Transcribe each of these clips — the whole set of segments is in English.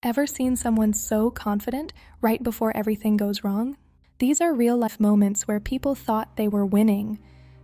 Ever seen someone so confident right before everything goes wrong? These are real-life moments where people thought they were winning,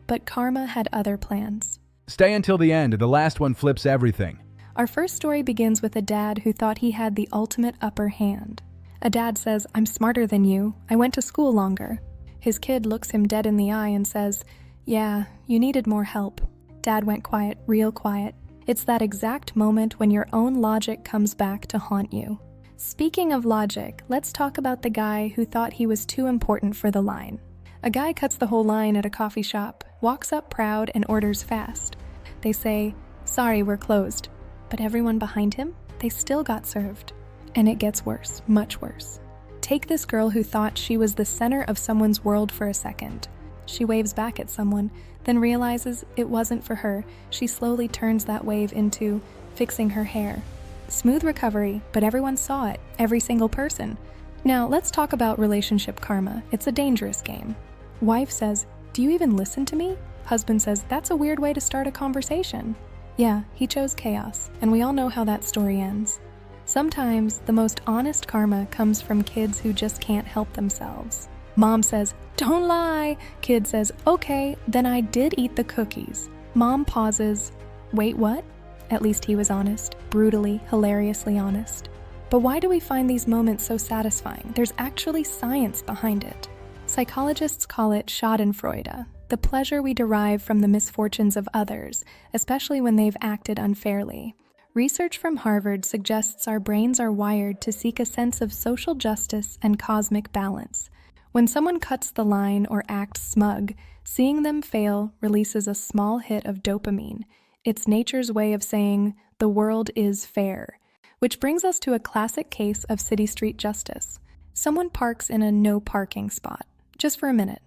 but karma had other plans. Stay until the end, the last one flips everything. Our first story begins with a dad who thought he had the ultimate upper hand. A dad says, "I'm smarter than you. I went to school longer." His kid looks him dead in the eye and says, "Yeah, you needed more help." Dad went quiet, real quiet. It's that exact moment when your own logic comes back to haunt you. Speaking of logic, let's talk about the guy who thought he was too important for the line. A guy cuts the whole line at a coffee shop, walks up proud and orders fast. They say, "Sorry, we're closed." But everyone behind him, they still got served. And it gets worse, much worse. Take this girl who thought she was the center of someone's world for a second. She waves back at someone, then realizes it wasn't for her. She slowly turns that wave into fixing her hair. Smooth recovery, but everyone saw it, every single person. Now, let's talk about relationship karma. It's a dangerous game. Wife says, "Do you even listen to me?" Husband says, "That's a weird way to start a conversation." Yeah, he chose chaos, and we all know how that story ends. Sometimes, the most honest karma comes from kids who just can't help themselves. Mom says, "Don't lie." Kid says, "Okay, then I did eat the cookies." Mom pauses. Wait, what? At least he was honest, brutally, hilariously honest. But why do we find these moments so satisfying? There's actually science behind it. Psychologists call it schadenfreude, the pleasure we derive from the misfortunes of others, especially when they've acted unfairly. Research from Harvard suggests our brains are wired to seek a sense of social justice and cosmic balance. When someone cuts the line or acts smug, seeing them fail releases a small hit of dopamine. It's nature's way of saying, the world is fair. Which brings us to a classic case of city street justice. Someone parks in a no parking spot, just for a minute.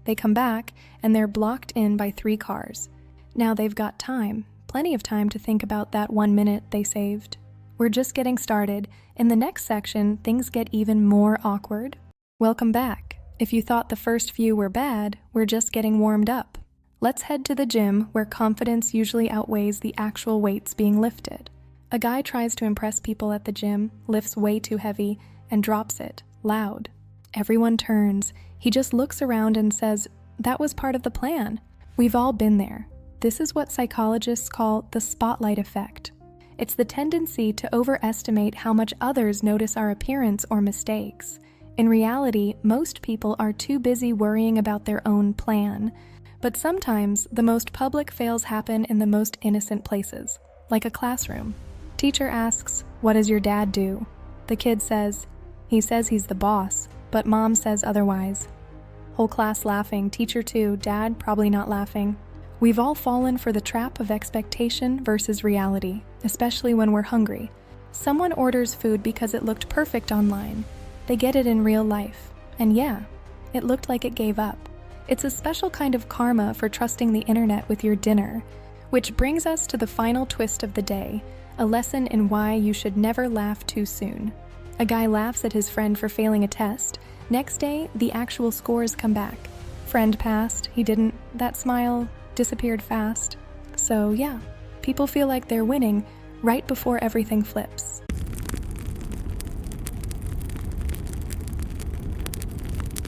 They come back, and they're blocked in by 3 cars. Now they've got time, plenty of time to think about that 1 minute they saved. We're just getting started. In the next section, things get even more awkward. Welcome back. If you thought the first few were bad, we're just getting warmed up. Let's head to the gym, where confidence usually outweighs the actual weights being lifted. A guy tries to impress people at the gym, lifts way too heavy, and drops it, loud. Everyone turns. He just looks around and says, "That was part of the plan." We've all been there. This is what psychologists call the spotlight effect. It's the tendency to overestimate how much others notice our appearance or mistakes. In reality, most people are too busy worrying about their own plan. But sometimes, the most public fails happen in the most innocent places, like a classroom. Teacher asks, "What does your dad do?" The kid says, "He says he's the boss, but mom says otherwise." Whole class laughing, teacher too, dad probably not laughing. We've all fallen for the trap of expectation versus reality, especially when we're hungry. Someone orders food because it looked perfect online. They get it in real life, and yeah, it looked like it gave up. It's a special kind of karma for trusting the internet with your dinner, which brings us to the final twist of the day, a lesson in why you should never laugh too soon. A guy laughs at his friend for failing a test. Next day, the actual scores come back. Friend passed, he didn't. That smile disappeared fast. So yeah, people feel like they're winning right before everything flips.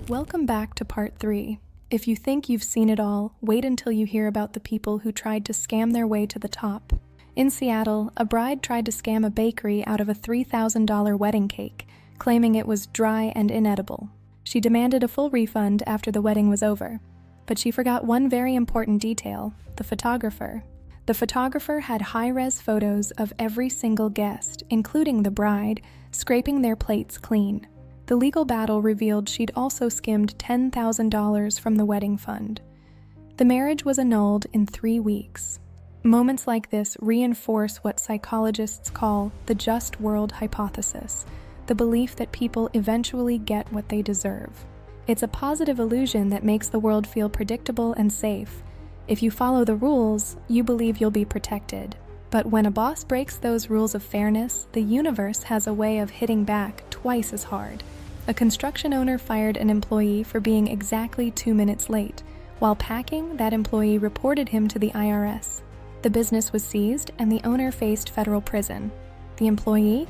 Welcome back to part 3. If you think you've seen it all, wait until you hear about the people who tried to scam their way to the top. In Seattle, a bride tried to scam a bakery out of a $3,000 wedding cake, claiming it was dry and inedible. She demanded a full refund after the wedding was over. But she forgot one very important detail: the photographer. The photographer had high-res photos of every single guest, including the bride, scraping their plates clean. The legal battle revealed she'd also skimmed $10,000 from the wedding fund. The marriage was annulled in 3 weeks. Moments like this reinforce what psychologists call the just world hypothesis, the belief that people eventually get what they deserve. It's a positive illusion that makes the world feel predictable and safe. If you follow the rules, you believe you'll be protected. But when a boss breaks those rules of fairness, the universe has a way of hitting back twice as hard. A construction owner fired an employee for being exactly 2 minutes late. While packing, that employee reported him to the IRS. The business was seized, and the owner faced federal prison. The employee?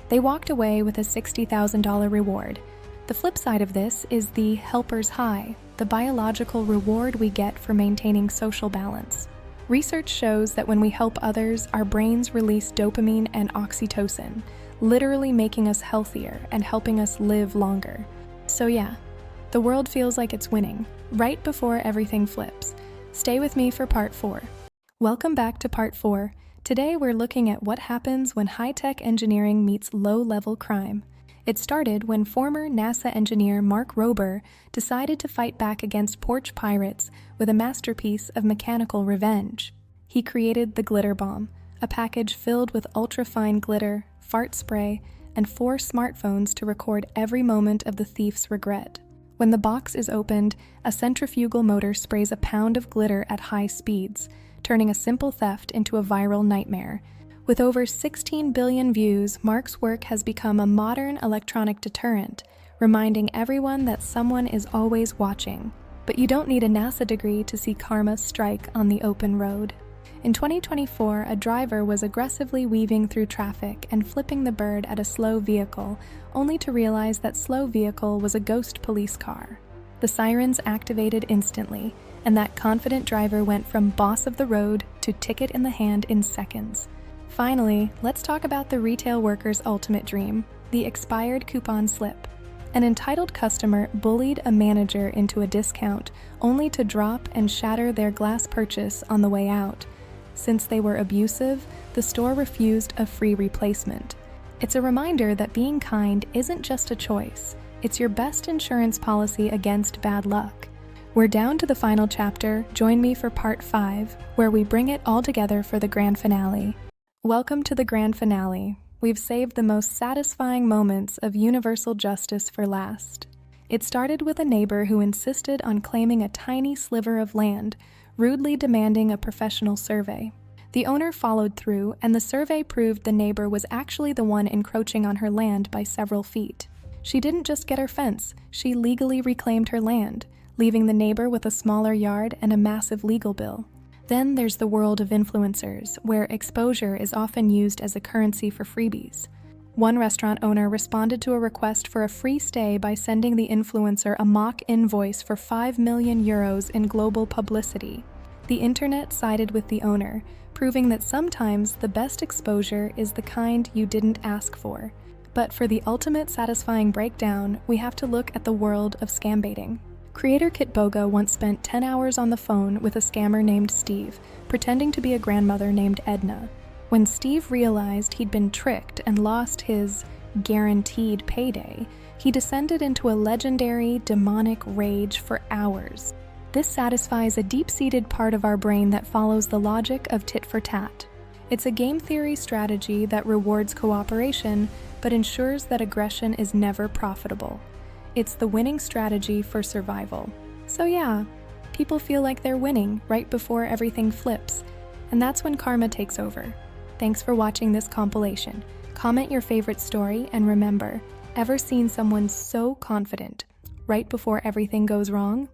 They walked away with a $60,000 reward. The flip side of this is the helper's high, the biological reward we get for maintaining social balance. Research shows that when we help others, our brains release dopamine and oxytocin, literally making us healthier and helping us live longer. So yeah, the world feels like it's winning, right before everything flips. Stay with me for part 4. Welcome back to part 4. Today we're looking at what happens when high-tech engineering meets low-level crime. It started when former NASA engineer Mark Rober decided to fight back against porch pirates with a masterpiece of mechanical revenge. He created the glitter bomb, a package filled with ultra-fine glitter, fart spray, and 4 smartphones to record every moment of the thief's regret. When the box is opened, a centrifugal motor sprays a pound of glitter at high speeds, turning a simple theft into a viral nightmare. With over 16 billion views, Mark's work has become a modern electronic deterrent, reminding everyone that someone is always watching. But you don't need a NASA degree to see karma strike on the open road. In 2024, a driver was aggressively weaving through traffic and flipping the bird at a slow vehicle, only to realize that slow vehicle was a ghost police car. The sirens activated instantly, and that confident driver went from boss of the road to ticket in the hand in seconds. Finally, let's talk about the retail worker's ultimate dream, the expired coupon slip. An entitled customer bullied a manager into a discount, only to drop and shatter their glass purchase on the way out. Since they were abusive, the store refused a free replacement. It's a reminder that being kind isn't just a choice, it's your best insurance policy against bad luck. We're down to the final chapter. Join me for part 5, where we bring it all together for the grand finale. Welcome to the grand finale. We've saved the most satisfying moments of universal justice for last. It started with a neighbor who insisted on claiming a tiny sliver of land, rudely demanding a professional survey. The owner followed through, and the survey proved the neighbor was actually the one encroaching on her land by several feet. She didn't just get her fence, she legally reclaimed her land, leaving the neighbor with a smaller yard and a massive legal bill. Then there's the world of influencers, where exposure is often used as a currency for freebies. One restaurant owner responded to a request for a free stay by sending the influencer a mock invoice for 5 million euros in global publicity. The internet sided with the owner, proving that sometimes the best exposure is the kind you didn't ask for. But for the ultimate satisfying breakdown, we have to look at the world of scam baiting. Creator Kitboga once spent 10 hours on the phone with a scammer named Steve, pretending to be a grandmother named Edna. When Steve realized he'd been tricked and lost his guaranteed payday, he descended into a legendary demonic rage for hours. This satisfies a deep-seated part of our brain that follows the logic of tit for tat. It's a game theory strategy that rewards cooperation, but ensures that aggression is never profitable. It's the winning strategy for survival. So yeah, people feel like they're winning right before everything flips, and that's when karma takes over. Thanks for watching this compilation. Comment your favorite story, and remember, ever seen someone so confident right before everything goes wrong?